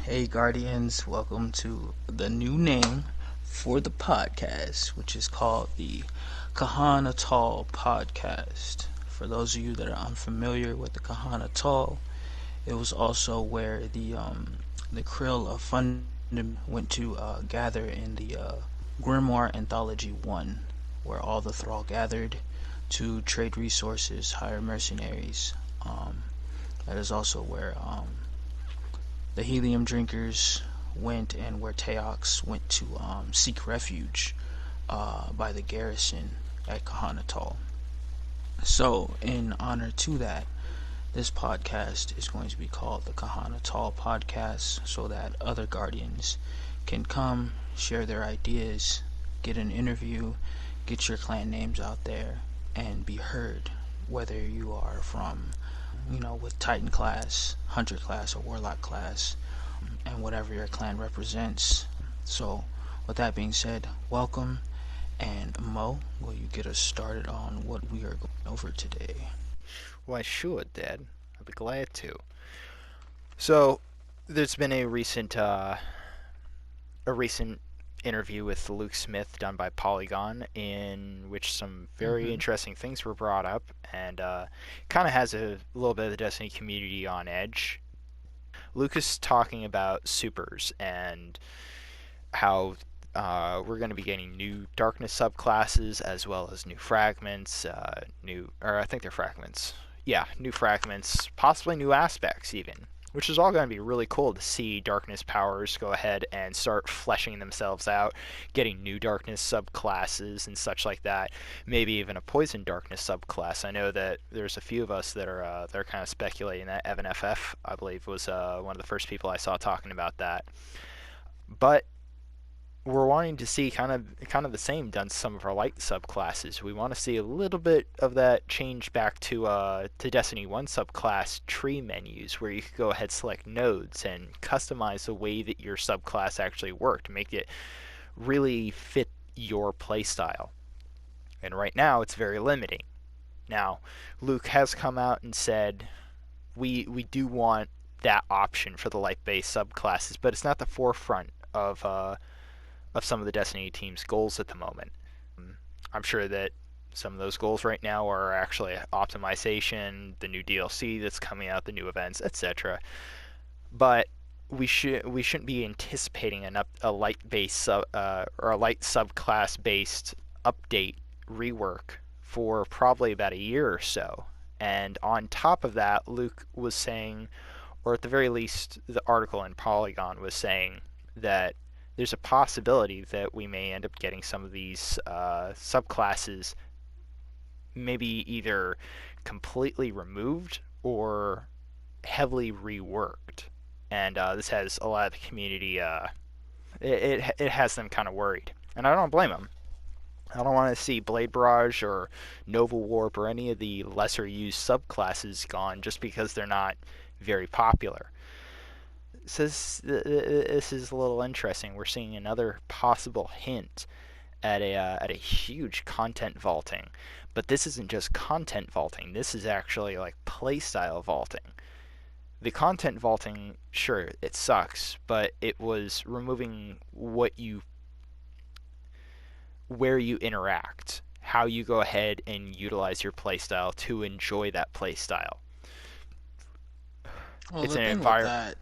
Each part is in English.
Hey Guardians, welcome to the new name for the podcast, which is called the Kahana Tall Podcast. For those of you that are unfamiliar with the Kahana Tall, it was also where the Krill of Fundam went to gather in the Grimoire Anthology 1, where all the Thrall gathered to trade resources, hire mercenaries. That is also where the helium drinkers went, and where Teox went to seek refuge by the garrison at Kahanatal. So, in honor to that, this podcast is going to be called the Kahanatal Podcast, so that other Guardians can come, share their ideas, get an interview, get your clan names out there, and be heard, whether you are from with Titan class, Hunter class, or Warlock class, and whatever your clan represents. So, with that being said, welcome. And Mo, will you get us started on what we are going over today? Why, sure, Dad. I'd be glad to. So, there's been a recent interview with Luke Smith done by Polygon, in which some very Mm-hmm. interesting things were brought up, and kind of has a little bit of the Destiny community on edge. Luke is talking about SuPeRs and how we're going to be getting new darkness subclasses as well as new fragments, or I think they're fragments. Yeah, new fragments, possibly new aspects even, which is all going to be really cool to see darkness powers go ahead and start fleshing themselves out, getting new darkness subclasses and such like that. Maybe even a poison darkness subclass. I know that there's a few of us that are kind of speculating that. Evan FF, I believe, was one of the first people I saw talking about that. But we're wanting to see kind of the same done to some of our light subclasses. We want to see a little bit of that change back to Destiny 1 subclass tree menus, where you could go ahead, select nodes, and customize the way that your subclass actually worked, make it really fit your playstyle. And right now it's very limiting. Now, Luke has come out and said we do want that option for the light based subclasses, but it's not the forefront of some of the Destiny team's goals at the moment. I'm sure that some of those goals right now are actually optimization, the new DLC that's coming out, the new events, etc. But we shouldn't be anticipating a light based or a light subclass based update rework for probably about a year or so. And on top of that, Luke was saying, or at the very least, the article in Polygon was saying that there's a possibility that we may end up getting some of these subclasses maybe either completely removed or heavily reworked. And this has a lot of the community, it has them kind of worried. And I don't blame them. I don't want to see Blade Barrage or Nova Warp or any of the lesser used subclasses gone just because they're not very popular. This is a little interesting. We're seeing another possible hint at a huge content vaulting, but this isn't just content vaulting. This is actually like playstyle vaulting. The content vaulting, sure, it sucks, but it was removing where you interact, how you go ahead and utilize your playstyle to enjoy that playstyle. Well, It's the an thing with environment. that,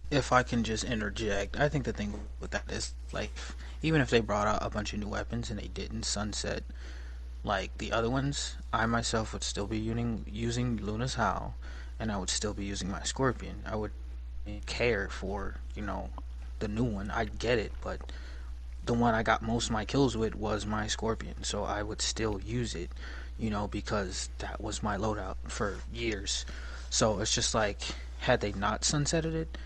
if I can just interject, I think the thing with that is like, even if they brought out a bunch of new weapons and they didn't sunset like the other ones, I myself would still be using Luna's Howl, and I would still be using my Scorpion. I would care for the new one. I get it, but the one I got most of my kills with was my Scorpion, so I would still use it, because that was my loadout for years. So it's just like, had they not sunsetted it,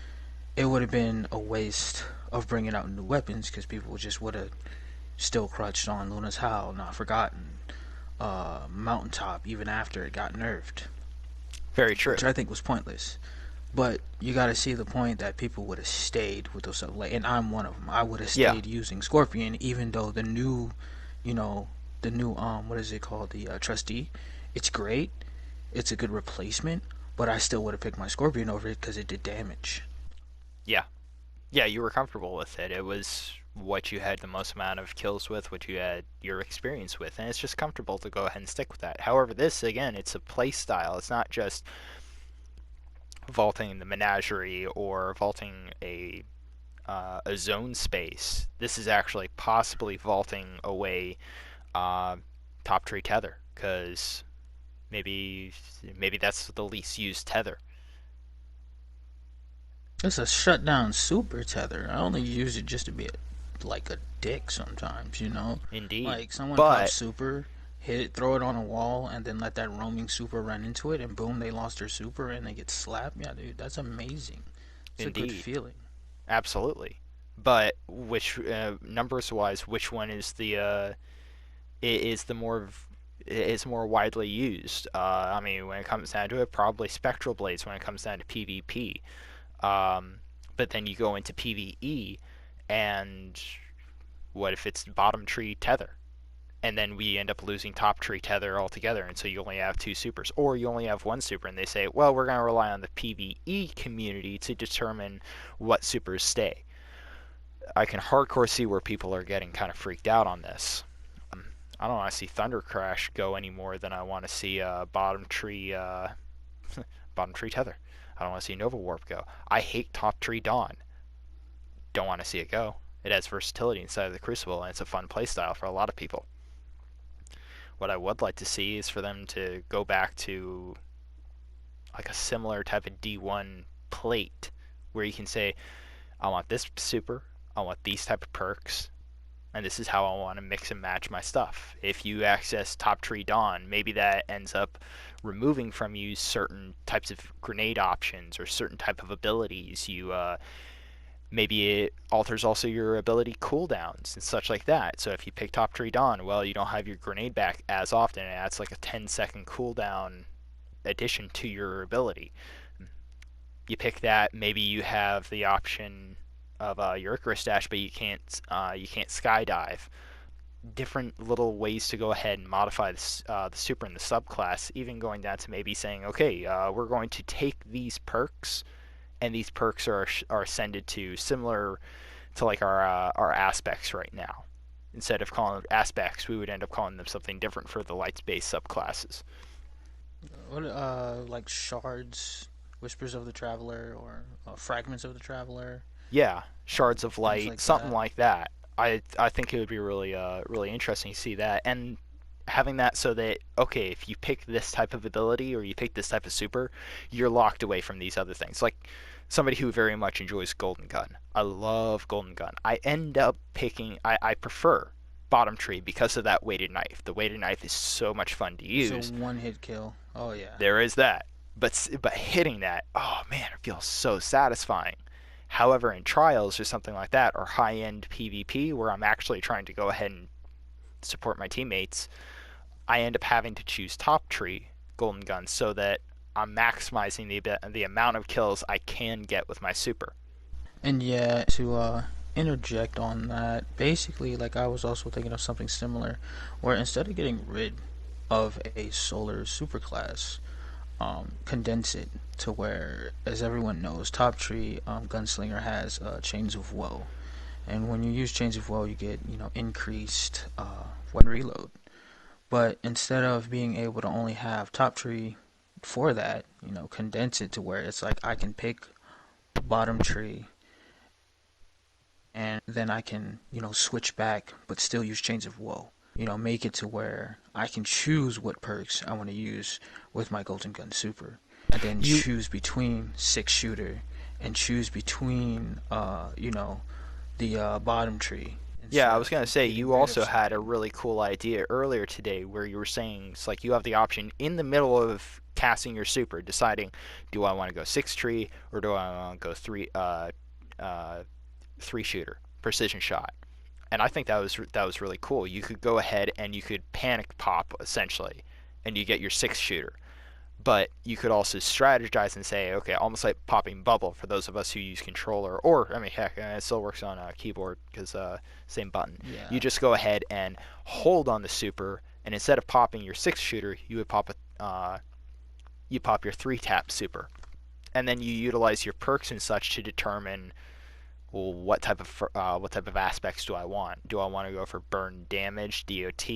it would have been a waste of bringing out new weapons because people just would have still crutched on Luna's Howl, Not Forgotten, Mountaintop, even after it got nerfed, Very true. which I think was pointless. But you got to see the point that people would have stayed with those stuff. Like, and I'm one of them. I would have Yeah, stayed using Scorpion, even though you know, the new what is it called, the Trustee. It's great. It's a good replacement, but I still would have picked my Scorpion over it because it did damage. yeah. Yeah, you were comfortable with it. It was what you had the most amount of kills with, what you had your experience with, and it's just comfortable to go ahead and stick with that. However, this again, it's a play style. It's not just vaulting the menagerie or vaulting a zone space. This is actually possibly vaulting away uh, top tree tether because maybe that's the least used tether. It's a shutdown super tether. I only use it just to be like a dick sometimes, you know? Indeed, Like someone pops but super, hit it, throw it on a wall, and then let that roaming super run into it, and boom, they lost their super and they get slapped. Yeah, dude, that's amazing. It's a good indeed, feeling. absolutely. But which numbers wise, which one is the more is more widely used? I mean, when it comes down to it, probably spectral blades when it comes down to PvP. Um, but then you go into PvE, and what if it's bottom tree tether? And then we end up losing top tree tether altogether, and so you only have two supers, or you only have one super, and they say, well, we're going to rely on the PvE community to determine what supers stay. I can hardcore see where people are getting kind of freaked out on this. I don't want to see Thunder Crash go any more than I want to see bottom tree tether. I don't want to see Nova Warp go. I hate top tree Dawn. Don't want to see it go. It has versatility inside of the Crucible, and it's a fun playstyle for a lot of people. What I would like to see is for them to go back to like a similar type of D1 plate where you can say, I want this super, I want these type of perks, and this is how I want to mix and match my stuff. If you access Top Tree Dawn, maybe that ends up removing from you certain types of grenade options or certain type of abilities. Maybe it alters also your ability cooldowns and such like that. So if you pick Top Tree Dawn, well, you don't have your grenade back as often. It adds like a 10-second cooldown addition to your ability. You pick that, maybe you have the option of your Icarus dash, but you can't skydive. Different little ways to go ahead and modify the super in the subclass, even going down to maybe saying, okay, we're going to take these perks, and these perks are ascended to similar to like our aspects right now. Instead of calling them aspects, we would end up calling them something different for the lights-based subclasses. What, like shards, whispers of the traveler, or fragments of the traveler, Yeah, shards of things light, like something that. like that. I think it would be really interesting to see that, and having that so that okay, if you pick this type of ability or you pick this type of super, you're locked away from these other things. Like somebody who very much enjoys Golden Gun. I love Golden Gun. I end up picking. I prefer Bottom Tree because of that weighted knife. The weighted knife is so much fun to It's a use. one hit kill. Oh yeah. There is that. But hitting that, oh man, it feels so satisfying. However, in trials or something like that, or high end PvP where I'm actually trying to go ahead and support my teammates, I end up having to choose top tree golden gun so that I'm maximizing the amount of kills I can get with my super. And yeah, to interject on that, basically, like I was also thinking of something similar, where instead of getting rid of a solar superclass, condense it to where, as everyone knows, Top Tree Gunslinger has Chains of Woe, and when you use Chains of Woe, you get increased weapon reload. But instead of being able to only have Top Tree for that, condense it to where it's like I can pick Bottom Tree and then I can, switch back but still use Chains of Woe. Make it to where I can choose what perks I want to use with my Golden Gun Super, and then You choose between six shooter and choose between, the bottom tree Yeah, instead I was of gonna say getting you rid of also had a something. really cool idea earlier today where you were saying it's like you have the option in the middle of casting your super, deciding do I want to go six tree or do I want to go uh, three shooter precision shot. And I think that was really cool. You could go ahead and you could panic pop essentially, and you get your six shooter. But you could also strategize and say, okay, almost like popping bubble for those of us who use controller, or I mean, heck, it still works on a keyboard because same button. You Yeah. just go ahead and hold on the super, and instead of popping your six shooter, you pop your three tap super, and then you utilize your perks and such to determine well, what type of aspects do I want? Do I want to go for burn damage, DOT,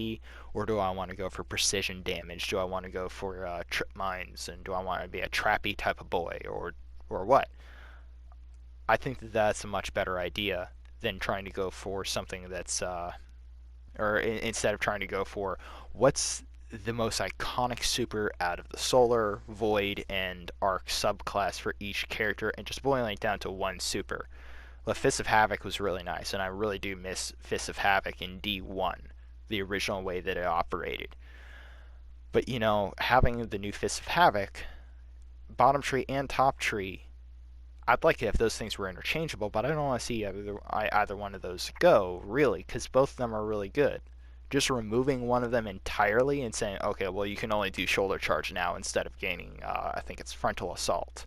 or do I want to go for precision damage? Do I want to go for trip mines, and do I want to be a trappy type of boy, or what? I think that that's a much better idea than trying to go for something that's instead of trying to go for what's the most iconic super out of the Solar, Void, and Arc subclass for each character, and just boiling it down to one super. The Fist of Havoc was really nice, and I really do miss Fist of Havoc in D1, the original way that it operated. But having the new Fist of Havoc, bottom tree and top tree, I'd like it if those things were interchangeable, but I don't want to see either one of those go, really, because both of them are really good. Just removing one of them entirely and saying, okay, well, you can only do shoulder charge now instead of gaining, I think it's frontal assault.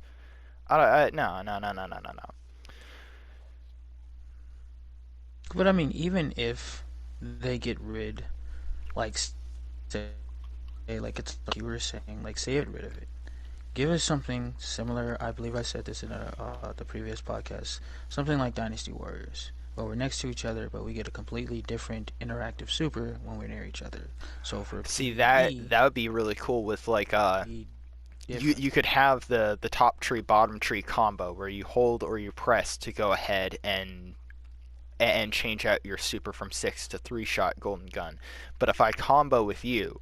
No, no, no, no, no, no, no. But I mean, even if they get rid, like, say, like it's like you were saying, like, say get rid of it. Give us something similar. I believe I said this in the previous podcast. Something like Dynasty Warriors, where we're next to each other, but we get a completely different interactive super when we're near each other. So for See, that PvE, that would be really cool with like be different. you could have the top tree bottom tree combo where you hold or you press to go ahead and change out your super from 6 to 3 shot golden gun. But if I combo with you,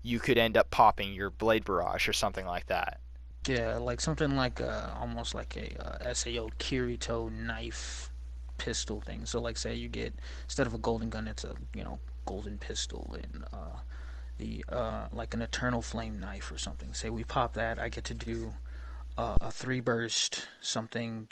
you could end up popping your blade barrage or something like that. Yeah, like something like almost like a Sao Kirito knife pistol thing. So like say you get instead of a golden gun, it's a golden pistol and the like an eternal flame knife or something. Say we pop that, I get to do a three burst something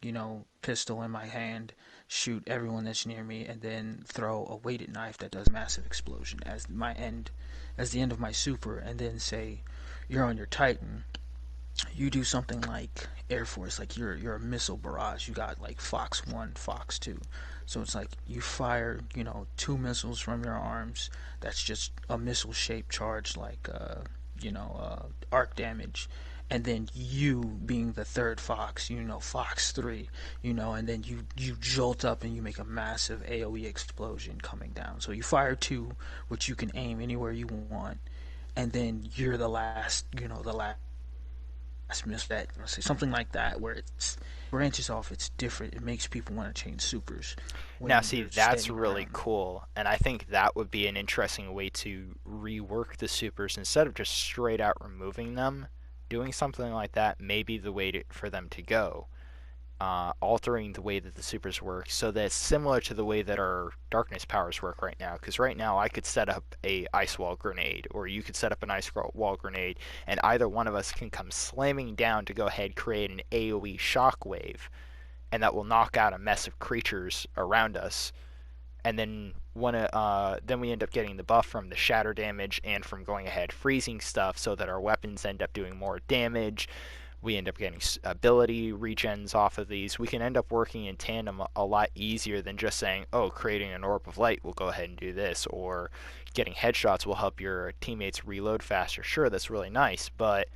pistol in my hand, shoot everyone that's near me, and then throw a weighted knife that does massive explosion as the end of my super, and then say you're on your Titan, you do something like Air Force, like you're a missile barrage. You got like Fox 1, Fox 2. So it's like you fire, two missiles from your arms. That's just a missile shaped charge, like arc damage. And then you being the third Fox, Fox 3, and then you jolt up and you make a massive AoE explosion coming down. So you fire two, which you can aim anywhere you want, and then you're the last, the last miss that, something like that, where it's branches off, it's different, it makes people want to change supers Now, when see, you're that's staying really around. cool, and I think that would be an interesting way to rework the supers instead of just straight out removing them. Doing something like that may be the way for them to go. Altering the way that the supers work so that it's similar to the way that our darkness powers work right now. Because right now I could set up a ice wall grenade, or you could set up an ice wall grenade, and either one of us can come slamming down to go ahead create an AOE shockwave, and that will knock out a mess of creatures around us. And then we end up getting the buff from the shatter damage and from going ahead freezing stuff, so that our weapons end up doing more damage. We end up getting ability regens off of these. We can end up working in tandem a lot easier than just saying, oh, creating an orb of light will go ahead and do this, or getting headshots will help your teammates reload faster. Sure, that's really nice, but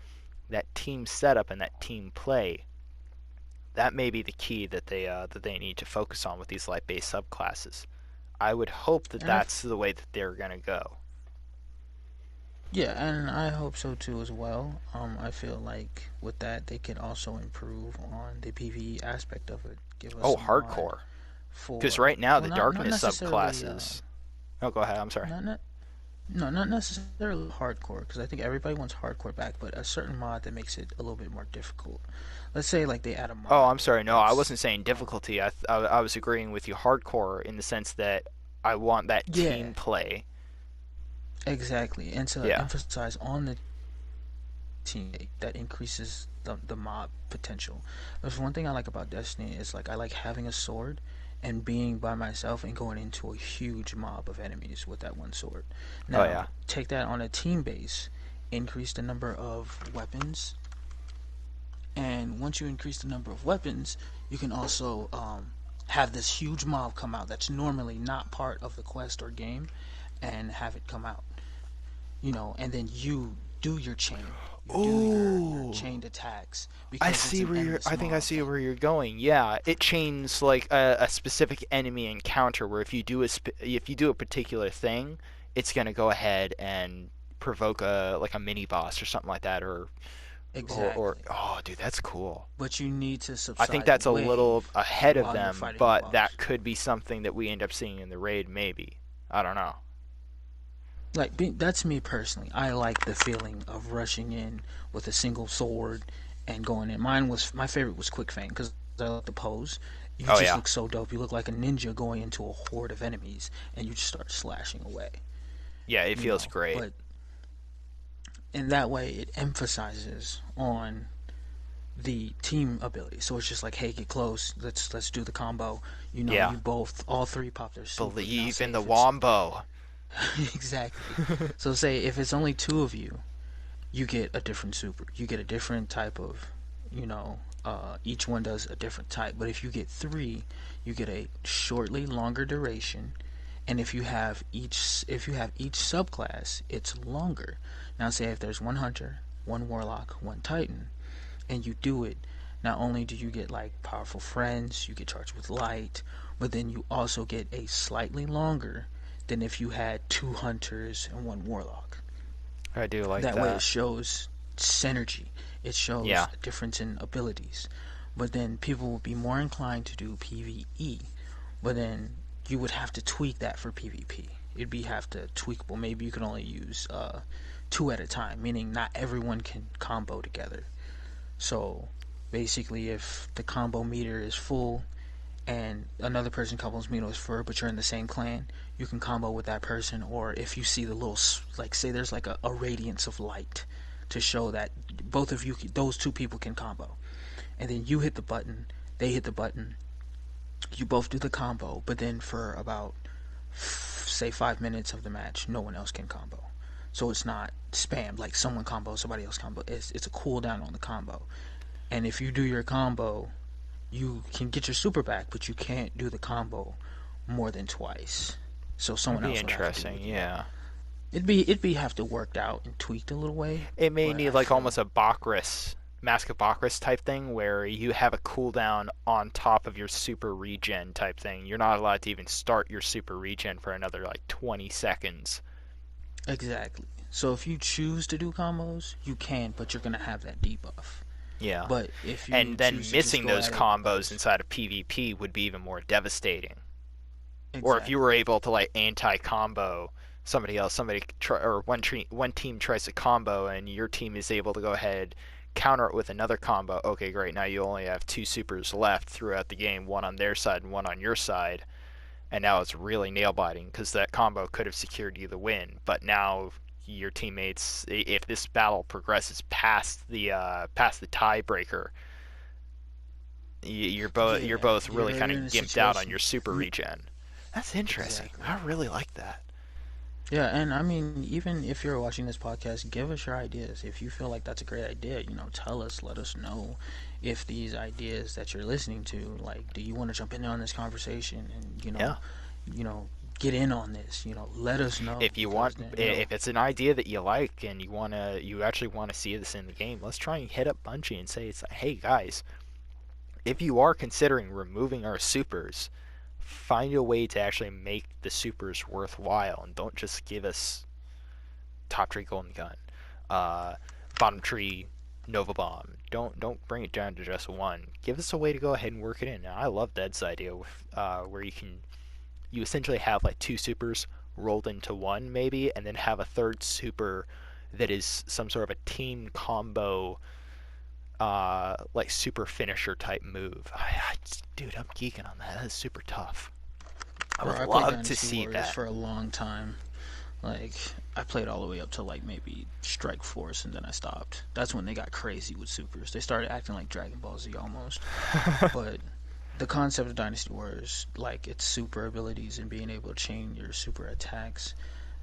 that team setup and that team play, that may be the key that they need to focus on with these light-based subclasses. I would hope that And I that's the way that they're gonna go. Yeah, and I hope so too as well. I feel like with that they can also improve on the PvE aspect of it, give us Oh, a mod hardcore. Because for, right now well, the not darkness necessarily subclasses. Oh, go ahead. I'm sorry. not no, not necessarily hardcore, because I think everybody wants hardcore back, but a certain mod that makes it a little bit more difficult. Let's say like they add a Oh, mod I'm sorry. No, I that's wasn't saying difficulty. I was agreeing with you hardcore in the sense that I want that yeah, team play. exactly, and to Yeah. emphasize on the team that increases the mob potential. There's one thing I like about Destiny is like I like having a sword and being by myself and going into a huge mob of enemies with that one sword. Oh Now, yeah. take that on a team base, increase the number of weapons, and once you increase the number of weapons, you can also have this huge mob come out that's normally not part of the quest or game, and have it come out, and then you do your chain. you do your Ooh, chained attacks I because it's see an where you're. endless I think I mob see thing. where you're going. Yeah, it chains like a specific enemy encounter where if you do a particular thing, it's gonna go ahead and provoke a mini boss or something like that, or Exactly. oh, dude, that's cool. But you need to I think subside the that's a little wave ahead of while you're them, fighting the but boss. that could be something that we end up seeing in the raid, maybe. I don't know. Like that's me personally. I like the feeling of rushing in with a single sword and going in. My favorite was Quick Fang because I like the pose. You Oh just yeah, look so dope. You look like a ninja going into a horde of enemies and you just start slashing away. yeah, it You feels know, great. but in that way it emphasizes on the team ability. So it's just like, hey, get close. Let's do the combo. You know, Yeah, you both all three pop their super. Now believe say in the if it's wombo. exactly. So say if it's only two of you, you get a different super. You get a different type of, each one does a different type. But if you get three, you get a shortly longer duration. And if you have each subclass, it's longer. Now say if there's one hunter, one warlock, one titan, and you do it, not only do you get like powerful friends, you get charged with light, but then you also get a slightly longer than if you had two hunters and one warlock. I do like That way it that. shows synergy. It shows Yeah, a difference in abilities. But then people will be more inclined to do PvE. But then you would have to tweak that for PvP. It'd be have to tweakable. Maybe you can only use two at a time, meaning not everyone can combo together. So basically, if the combo meter is full and another person combos meter is full, but you're in the same clan, you can combo with that person. Or if you see the little, like, say there's like a radiance of light to show that both of you, those two people can combo. And then you hit the button, they hit the button, you both do the combo, but then for about, say, 5 minutes of the match, no one else can combo. So it's not spammed like someone combo, somebody else combo. It's a cooldown on the combo. And if you do your combo, you can get your super back, but you can't do the combo more than twice. So that'd someone be else would have to do it interesting. with you. Yeah, It'd be have to worked out and tweaked a little way, it may but need I like almost feel a Bakris, Mask of Bakris type thing where you have a cooldown on top of your super regen type thing. You're not allowed to even start your super regen for another like 20 seconds. exactly. So if you choose to do combos, you can, but you're gonna have that debuff. Yeah. But if you And then choose to just missing go those at it combos as inside of PvP would be even more devastating. Or if you exactly, were able to like anti-combo somebody else, or one team tries to combo and your team is able to go ahead counter it with another combo. Okay, great. Now you only have two supers left throughout the game, one on their side and one on your side, and now it's really nail biting because that combo could have secured you the win. But now your teammates, if this battle progresses past the tiebreaker, you're yeah, both really kind you're of in a gimped out on situation. your super regen. That's interesting. Exactly. I really like that. Yeah, and I mean, even if you're watching this podcast, give us your ideas. If you feel like that's a great idea, tell us, let us know if these ideas that you're listening to, like, do you want to jump in on this conversation and, Yeah. you know, get in on this, let us know If you because want, then, if it's an idea that you like and you actually want to see this in the game, let's try and hit up Bungie and say, it's like, hey guys, if you are considering removing our supers, find a way to actually make the supers worthwhile and don't just give us top tree golden gun, uh, bottom tree Nova Bomb. Don't bring it down to just one. Give us a way to go ahead and work it in. Now, I love Dead's idea where you essentially have like two supers rolled into one maybe, and then have a third super that is some sort of a team combo, like super finisher type move. Dude, I'm geeking on that. That's super tough. I bro, would I played love to Dynasty see Warriors that. for a long time. Like, I played all the way up to, like, maybe Strike Force, and then I stopped. That's when they got crazy with supers. They started acting like Dragon Ball Z almost. But the concept of Dynasty Warriors, like its super abilities and being able to chain your super attacks,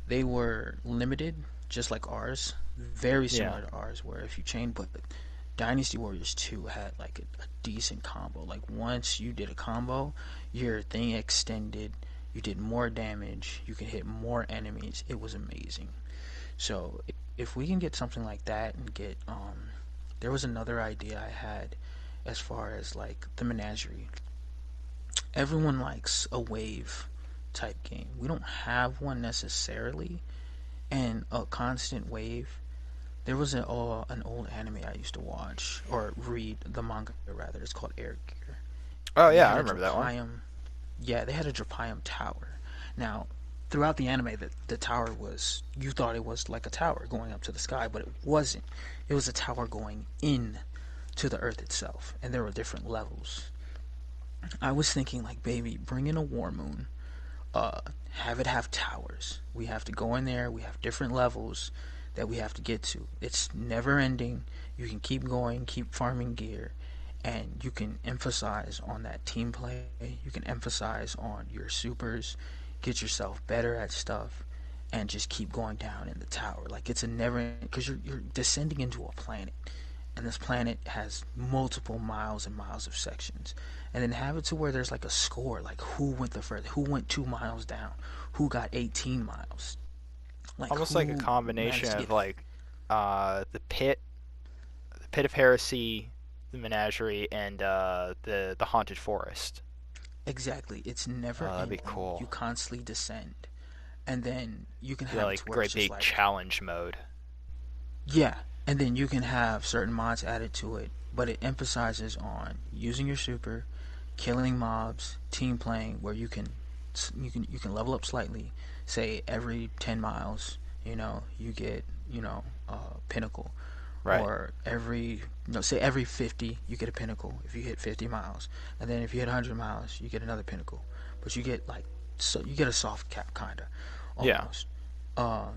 they were limited, just like ours. Very Yeah. similar to ours, where if you chain, but Dynasty Warriors 2 had like a decent combo. Like once you did a combo, your thing extended, you did more damage, you could hit more enemies. It was amazing. So if we can get something like that and get there was another idea I had as far as like the menagerie. Everyone likes a wave type game. We don't have one necessarily, and a constant wave. There was an old anime I used to watch or read the manga rather. It's called Air Gear, Oh and they yeah, I had a remember that one. Drapium. Yeah, they had a Drapium tower. Now, throughout the anime, the tower was you thought it was like a tower going up to the sky, but it wasn't. It was a tower going in to the earth itself, and there were different levels. I was thinking like, baby, bring in a war moon. Uh, have it have towers. We have to go in there. We have different levels that we have to get to. It's never ending. You can keep going, keep farming gear, and you can emphasize on that team play. You can emphasize on your supers, get yourself better at stuff, and just keep going down in the tower. Like it's a never because you're descending into a planet, and this planet has multiple miles and miles of sections, and then have it to where there's like a score, like who went the further, who went 2 miles down, who got 18 miles, like Almost like a who combination managed to of get like the pit of heresy, the menagerie, and the haunted forest. exactly. It's never That'd be ending. cool. You constantly descend, and then you can Yeah, have it to like where it's great just big like challenge mode. yeah, and then you can have certain mods added to it, but it emphasizes on using your super, killing mobs, team playing, where you can level up slightly. Say every 10 miles, you get pinnacle, Right. or every no say every 50 you get a pinnacle if you hit 50 miles, and then if you hit 100 miles you get another pinnacle, but you get like so you get a soft cap kinda Yeah. almost.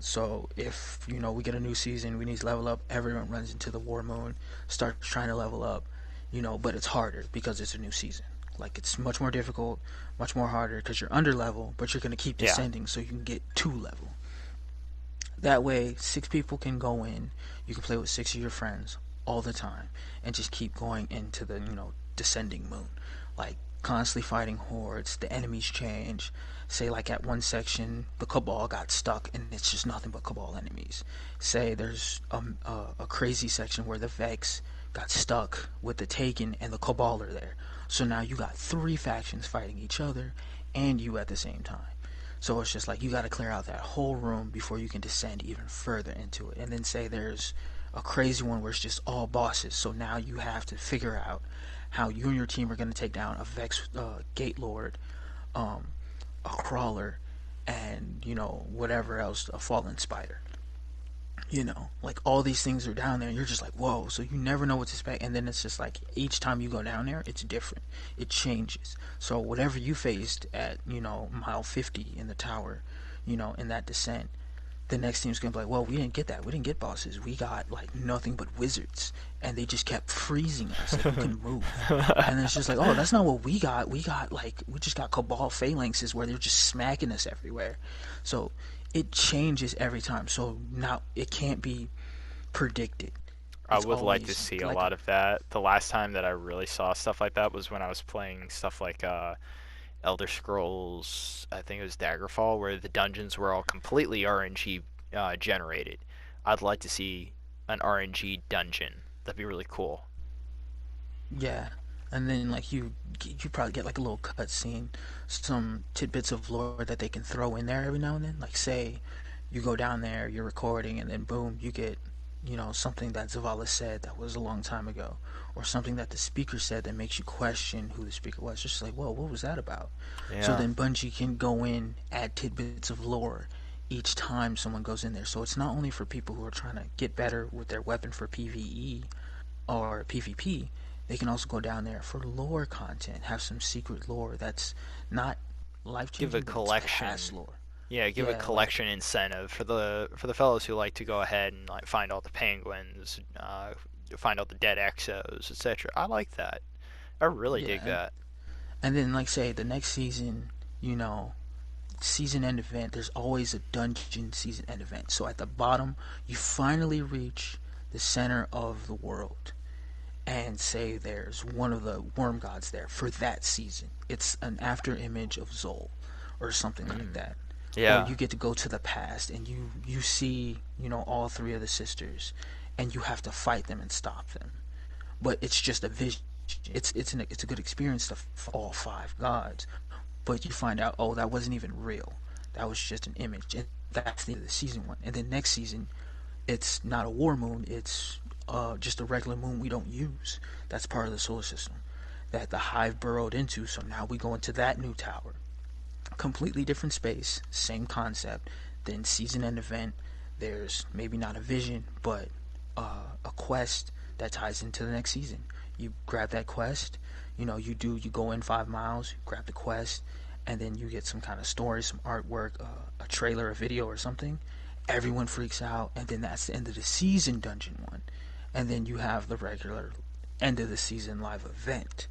So if we get a new season, we need to level up. Everyone runs into the War Moon, starts trying to level up, but it's harder because it's a new season. Like it's much more difficult, much more harder because you're under level, but you're gonna keep Yeah. descending so you can get to level. That way, 6 people can go in. You can play with 6 of your friends all the time, and just keep going into the descending moon, like constantly fighting hordes. The enemies change. Say like at one section, the Cabal got stuck, and it's just nothing but Cabal enemies. Say there's a crazy section where the Vex got stuck with the Taken, and the Cabal are there. So now you got 3 factions fighting each other and you at the same time. So it's just like you got to clear out that whole room before you can descend even further into it. And then say there's a crazy one where it's just all bosses. So now you have to figure out how you and your team are going to take down a Vex Gate Lord, um, a Crawler, and whatever else, a Fallen Spider. Like all these things are down there, and you're just like, whoa. So you never know what to expect, and then it's just like each time you go down there, it's different. It changes. So whatever you faced at mile 50 in the tower, in that descent, the next team's gonna be like, well, we didn't get that. We didn't get bosses. We got like nothing but wizards, and they just kept freezing us. Like we couldn't move, and then it's just like, oh, that's not what we got. We just got Cabal phalanxes where they're just smacking us everywhere. So it changes every time. So now it can't be predicted. I It's would like to always see a like lot of that. The last time that I really saw stuff like that was when I was playing stuff like Elder Scrolls. I think it was Daggerfall, where the dungeons were all completely RNG generated. I'd like to see an RNG dungeon. That'd be really cool. yeah. And then like you probably get like a little cutscene, some tidbits of lore that they can throw in there every now and then. Like say you go down there, you're recording, and then boom, you get something that Zavala said that was a long time ago, or something that the speaker said that makes you question who the speaker was. Just like, whoa, what was that about? So Yeah. then Bungie can go in, add tidbits of lore each time someone goes in there. So it's not only for people who are trying to get better with their weapon for PvE or PvP. They can also go down there for lore content, have some secret lore that's not life Give a changing, but it's past collection. lore. Yeah, give a Yeah, like collection incentive for the fellows who like to go ahead and like find all the penguins, find all the dead exos, etc. I like that. I really dig yeah, that. and then like say the next season, you know, season end event. There's always a dungeon season end event. So at the bottom, you finally reach the center of the world, and say there's one of the worm gods there for that season. It's an after image of Zol or something like Mm. that. Or Yeah. you get to go to the past and you see, all three of the sisters, and you have to fight them and stop them. But it's just a vision. It's a good experience to all five gods. But you find out, oh, that wasn't even real. That was just an image. And that's the end of the season one. And then next season, it's not a war moon. It's just a regular moon we don't use. That's part of the solar system that the hive burrowed into. So now we go into that new tower. Completely different space, same concept. Then season end event. There's maybe not a vision, but a quest that ties into the next season. You grab that quest. You go in 5 miles, you grab the quest, and then you get some kind of story, some artwork, a trailer, a video, or something. Everyone freaks out, and then that's the end of the season dungeon one. And then you have the regular end of the season live event.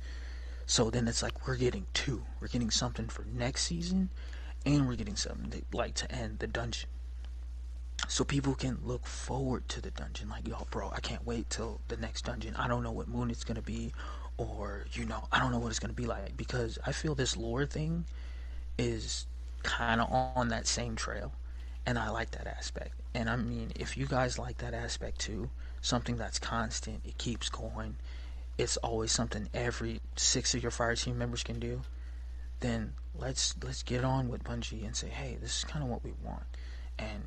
So then it's like we're getting two. We're getting something for next season, and we're getting something to end the dungeon. So people can look forward to the dungeon. Like, yo, bro, I can't wait till the next dungeon. I don't know what moon it's gonna be, or I don't know what it's gonna be like, because I feel this lore thing is kind of on that same trail, and I like that aspect. And I mean, if you guys like that aspect too, something that's constant, it keeps going. It's always something every six of your fire team members can do. Then let's get on with Bungie and say, hey, this is kind of what we want, and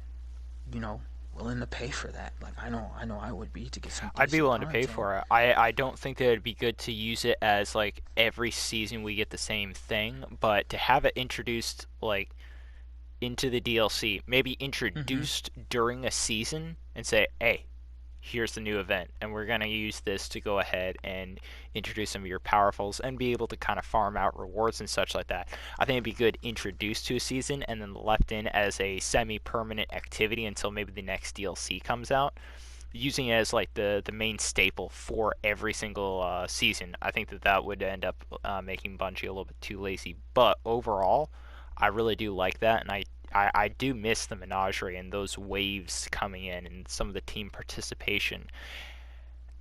you know, willing to pay for that. Like I know I would be to get some I'd be decent willing to pay content. for it. I don't think that it'd be good to use it as like every season we get the same thing, but to have it introduced like into the DLC, maybe Mm-hmm. introduced during a season and say, "Hey, here's the new event, and we're going to use this to go ahead and introduce some of your powerfuls and be able to kind of farm out rewards and such like that." I think it'd be good introduced to a season and then left in as a semi-permanent activity until maybe the next DLC comes out, using it as like the main staple for every single season. I think that that would end up making Bungie a little bit too lazy. But overall, I really do like that, and I do miss the menagerie and those waves coming in and some of the team participation.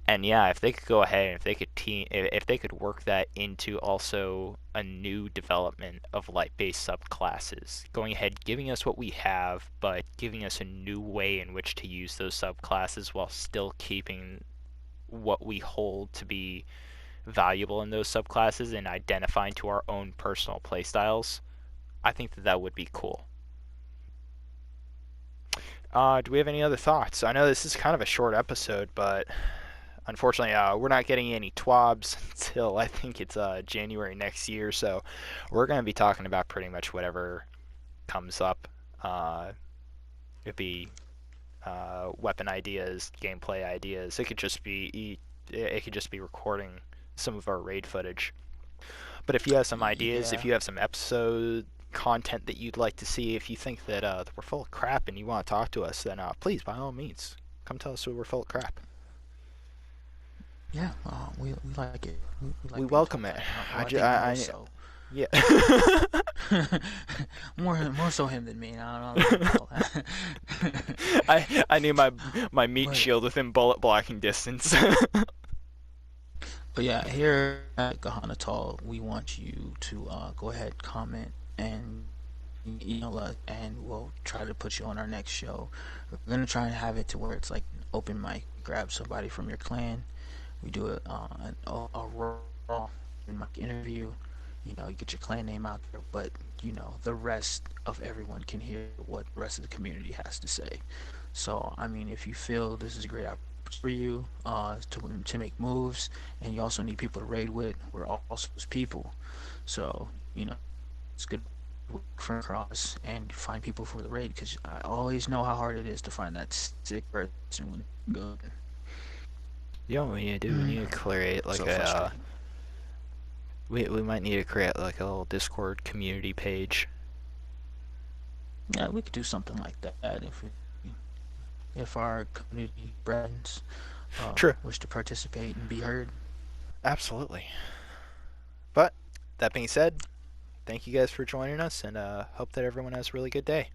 And yeah, if they could go ahead and if they could work that into also a new development of light-based subclasses, going ahead giving us what we have, but giving us a new way in which to use those subclasses while still keeping what we hold to be valuable in those subclasses and identifying to our own personal playstyles, I think that that would be cool. Do we have any other thoughts? I know this is kind of a short episode, but unfortunately, we're not getting any TWABs until I think it's January next year. So we're going to be talking about pretty much whatever comes up. Uh, it'd be weapon ideas, gameplay ideas. It could just be recording some of our raid footage. But if you have some ideas, if Yeah, you have some episode content that you'd like to see, if you think that we're full of crap and you want to talk to us, then please, by all means, come tell us we're full of crap. yeah. We like it. We We like being welcome told it. that. Well, I think more I so. yeah. More so him than me. I don't like all that. I need my meat but shield within bullet blocking distance. but yeah, here at Gahana Tall, we want you to go ahead, comment, and email us, and we'll try to put you on our next show. We're gonna try and have it to where it's like an open mic. Grab somebody from your clan. We do a raw mic interview. You get your clan name out there, but the rest of everyone can hear what the rest of the community has to say. So I mean, if you feel this is a great opportunity for you to make moves, and you also need people to raid with, we're also those people. So it's good from across and find people for the raid, because I always know how hard it is to find that sick person when good. You know what we need to do? We need to create like So a frustrating. we might need to create like a little Discord community page. Yeah, we could do something like that if our community friends True. wish to participate and be heard. Absolutely. But that being said, thank you guys for joining us, and hope that everyone has a really good day.